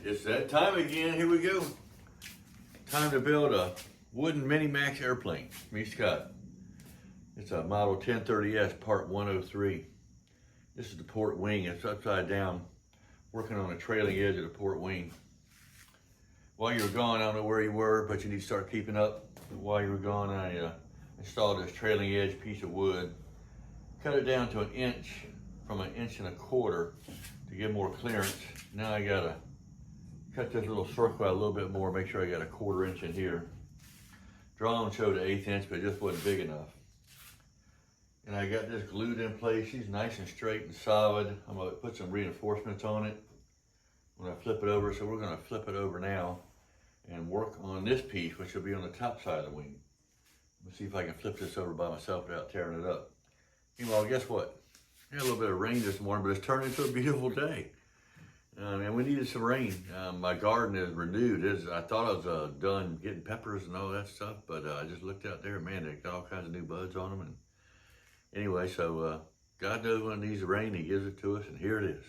It's that time again. Here we go. Time to build a wooden Minimax airplane. Me, Scott. It's a model 1030S part 103. This is the port wing. It's upside down, working on the trailing edge of the port wing. While you were gone, I don't know where you were, but you need to start keeping up. While you were gone, I installed this trailing edge piece of wood, cut it down to 1 inch from 1.25 inches to get more clearance. Now I gotta cut this little circle out a little bit more, make sure I got a 1/4 inch in here. Drawing showed an 1/8 inch, but it just wasn't big enough. And I got this glued in place. She's nice and straight and solid. I'm gonna put some reinforcements on it when I flip it over. So we're gonna flip it over now and work on this piece, which will be on the top side of the wing. Let's see if I can flip this over by myself without tearing it up. Meanwhile, guess what? We had a little bit of rain this morning, but it's turned into a beautiful day. And we needed some rain. My garden is renewed. I thought I was done getting peppers and all that stuff, but I just looked out there, man, they got all kinds of new buds on them. And anyway, so God knows when it needs the rain, He gives it to us, and here it is.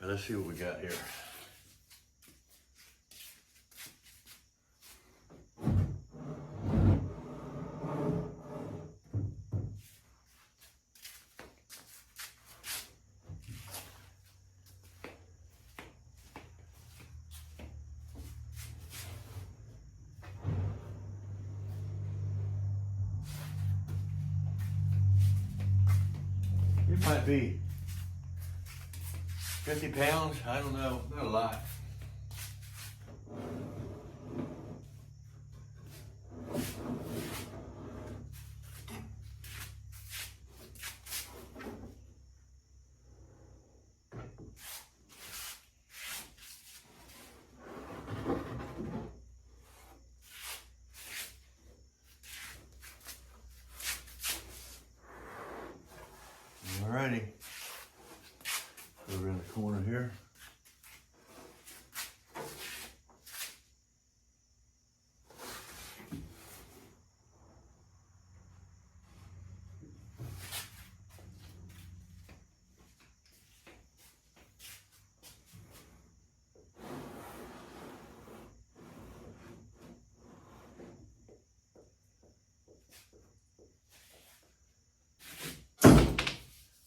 Now, let's see what we got here. It might be 50 pounds, I don't know, not a lot. Alrighty, over in the corner here.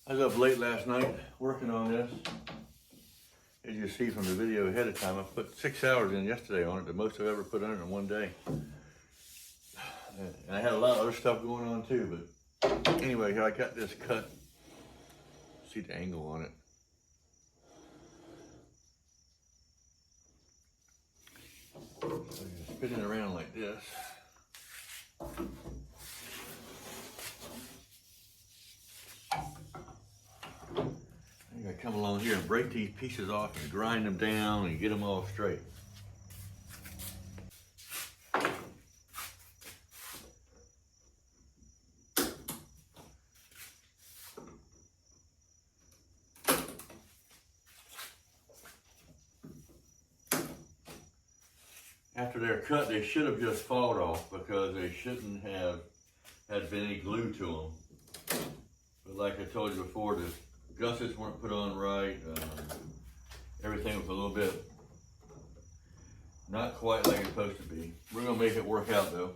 I was up late last night working on this. As you see from the video ahead of time, I put 6 hours in yesterday on it, the most I've ever put on it in one day. And I had a lot of other stuff going on too, but anyway, here I got this cut. See the angle on it. So you spin it around like this. You gotta come along here and break these pieces off and grind them down and get them all straight. After they're cut, they should have just fallen off because they shouldn't have had been any glue to them. But like I told you before, the gussets weren't put on right. Everything was a little bit not quite like it's supposed to be. We're gonna make it work out though.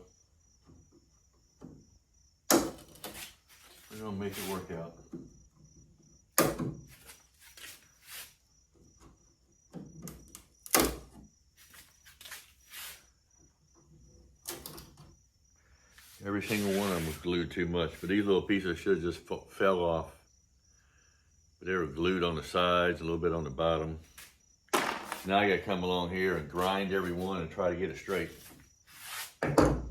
We're gonna make it work out. Every single one of them was glued too much, but these little pieces should have just fell off. But they were glued on the sides, a little bit on the bottom. Now I gotta come along here and grind every one and try to get it straight. Got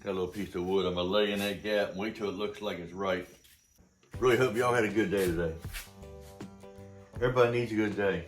a little piece of wood. I'm gonna lay in that gap and wait till it looks like it's right. Really hope y'all had a good day today. Everybody needs a good day.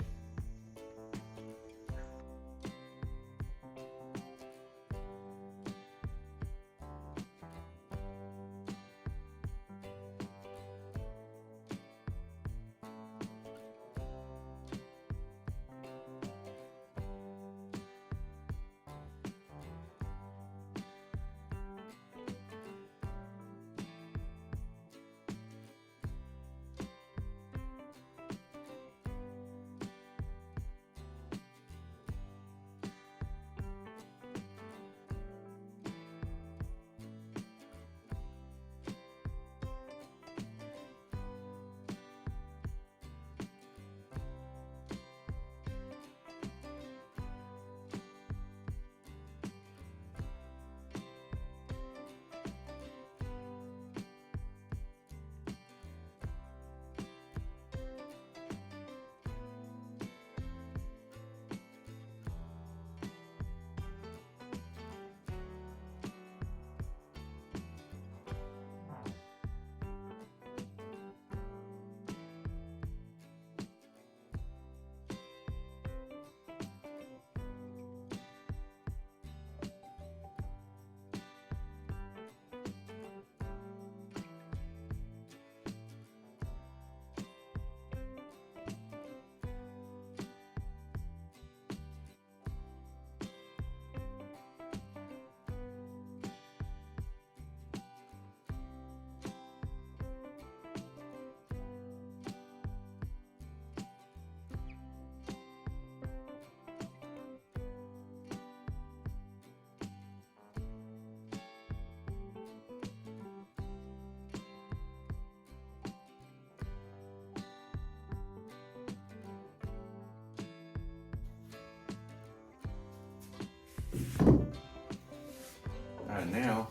All right, now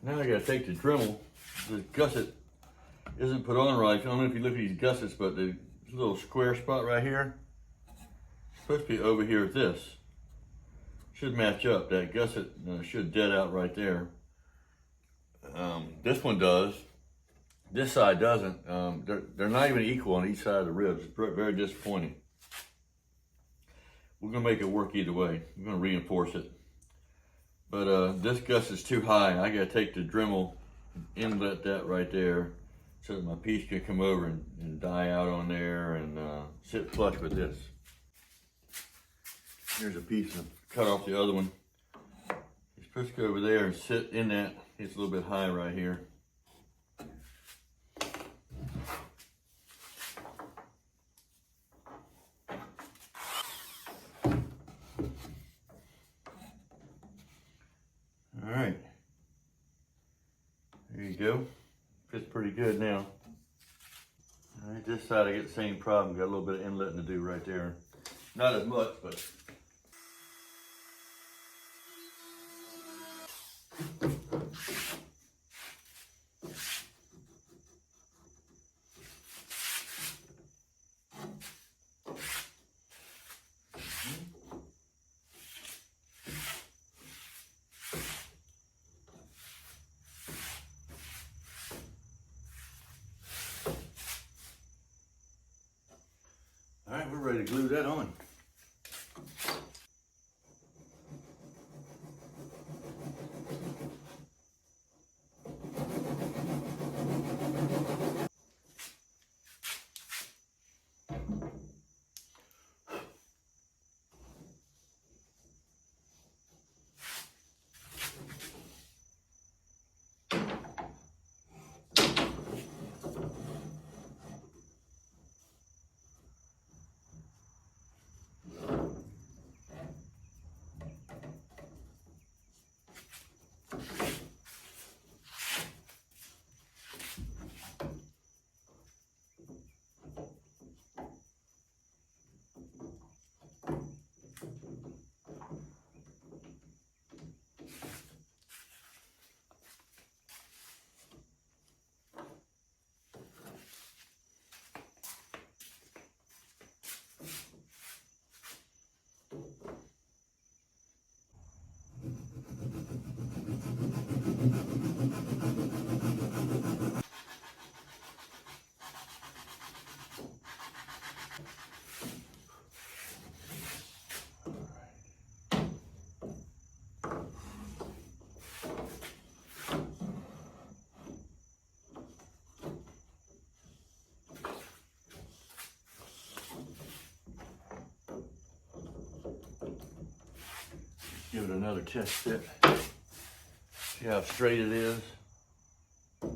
I gotta take the Dremel. The gusset isn't put on right. I don't know if you look at these gussets, but the little square spot right here, it's supposed to be over here with this. Should match up. That gusset should dead out right there. This one does. This side doesn't. They're not even equal on each side of the ribs. It's very disappointing. We're gonna make it work either way. We're gonna reinforce it. But this gusset's too high. I gotta take the Dremel, inlet that right there, so that my piece can come over and die out on there and sit flush with this. Here's a piece of cut off the other one. It's supposed to go over there and sit in that. It's a little bit high right here. All right, there you go. Fits pretty good now. All right, this side I get the same problem. Got a little bit of inletting to do right there. Not as much, but. All right, we're ready to glue that on. Give it another test fit. See how straight it is. Oh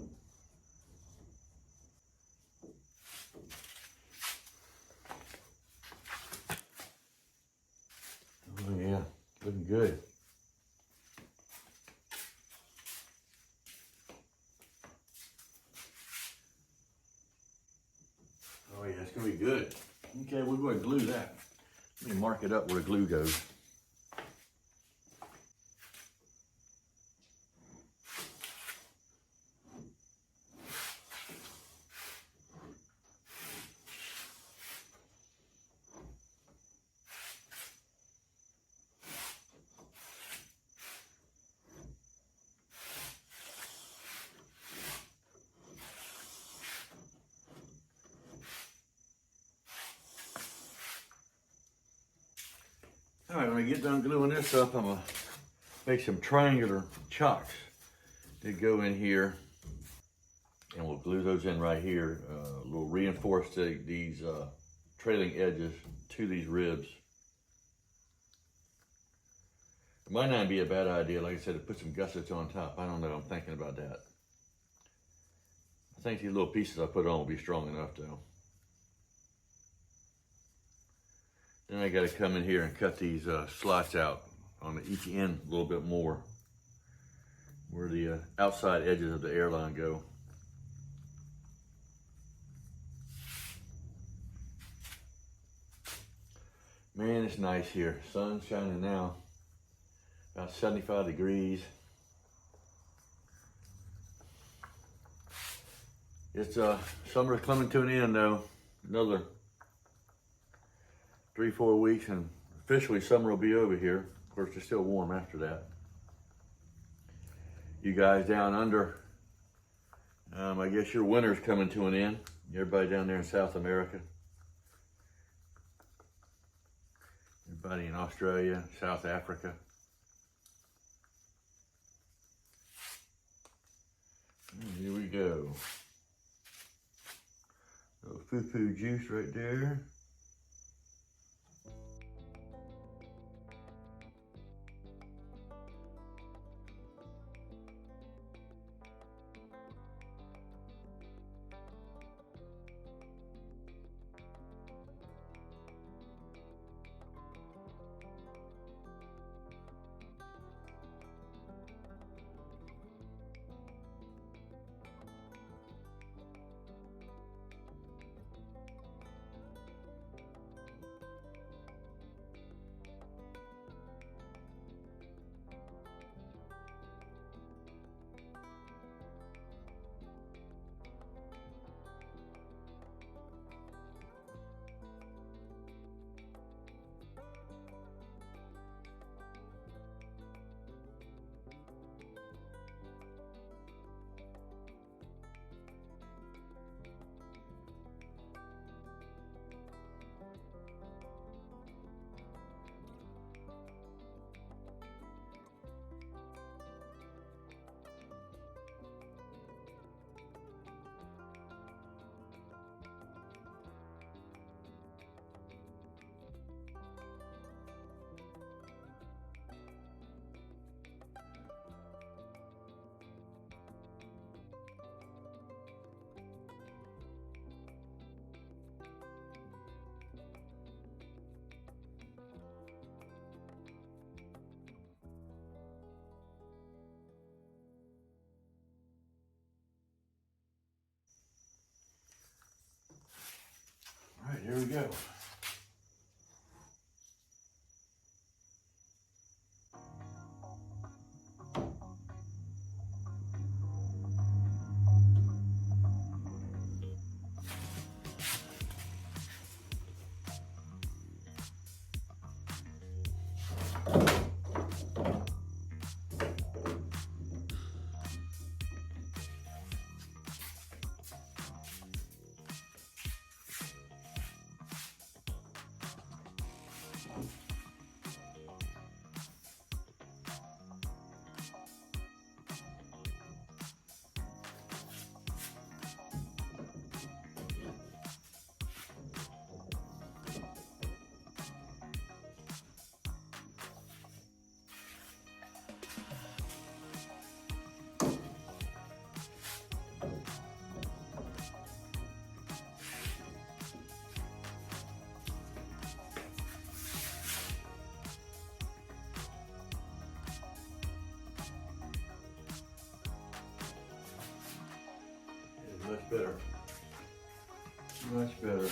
yeah, looking good. Oh yeah, it's gonna be good. Okay, we're going to glue that. Let me mark it up where the glue goes. All right, when I get done gluing this up, I'm gonna make some triangular chocks that go in here, and we'll glue those in right here. We'll reinforce these trailing edges to these ribs. It might not be a bad idea, like I said, to put some gussets on top. I don't know, I'm thinking about that. I think these little pieces I put on will be strong enough though. Then I gotta come in here and cut these slots out on each end a little bit more, where the outside edges of the airline go. Man, it's nice here. Sun's shining now, about 75 degrees. It's summer's coming to an end though. Another 3-4 weeks and officially summer will be over here. Of course, it's still warm after that. You guys down under, I guess your winter's coming to an end. Everybody down there in South America. Everybody in Australia, South Africa. And here we go. Little foo-foo juice right there. All right, here we go. Much better. Much better.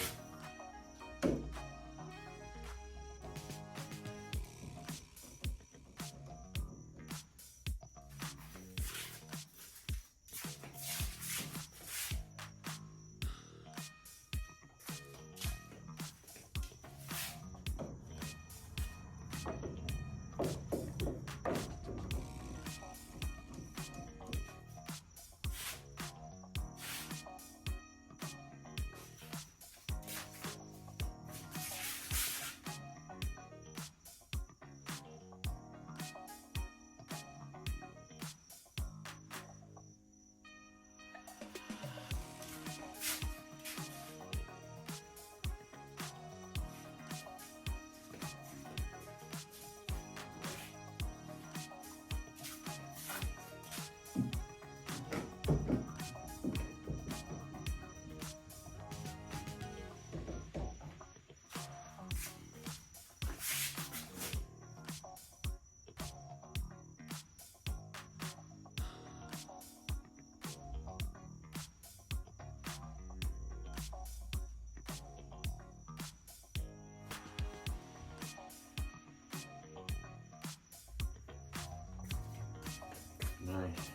Nice.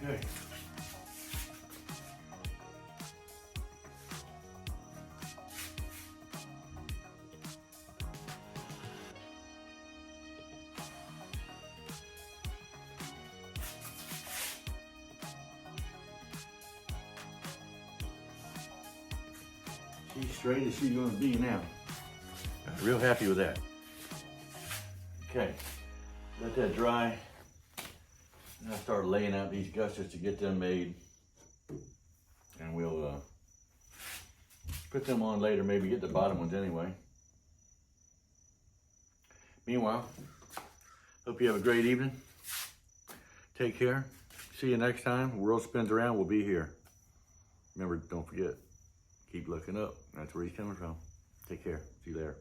Okay. She's straight as she's gonna be now. Real happy with that. Okay, let that dry. And I start laying out these gutters to get them made. And we'll put them on later, maybe get the bottom ones anyway. Meanwhile, hope you have a great evening. Take care. See you next time. World spins around, we'll be here. Remember, don't forget, keep looking up. That's where he's coming from. Take care. See you there.